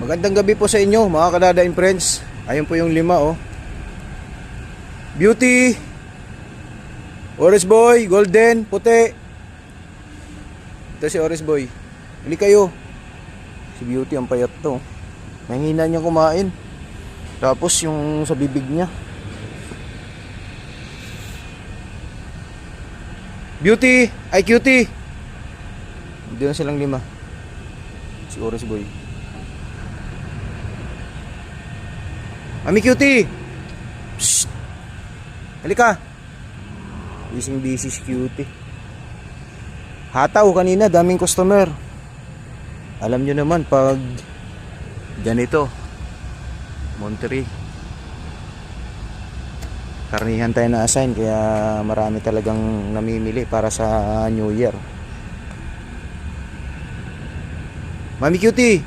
Magandang gabi po sa inyo mga kadadaing friends. Ayun po yung 5 oh. Beauty, Orange Boy, Golden, Puti. Ito si Orange Boy. Hali kayo. Si Beauty ang payat to. Mahina niya kumain. Tapos yung sa bibig niya. Beauty, ay Cutie. Hindi na silang 5. Si Orange Boy. Mami Cutie. Shh. Halika. Busy si Cutie. Hataw kanina, daming customer. Alam nyo naman pag ganito Monterey, karnihan tayo na assign, kaya marami talagang namimili para sa New Year. Mami Cutie,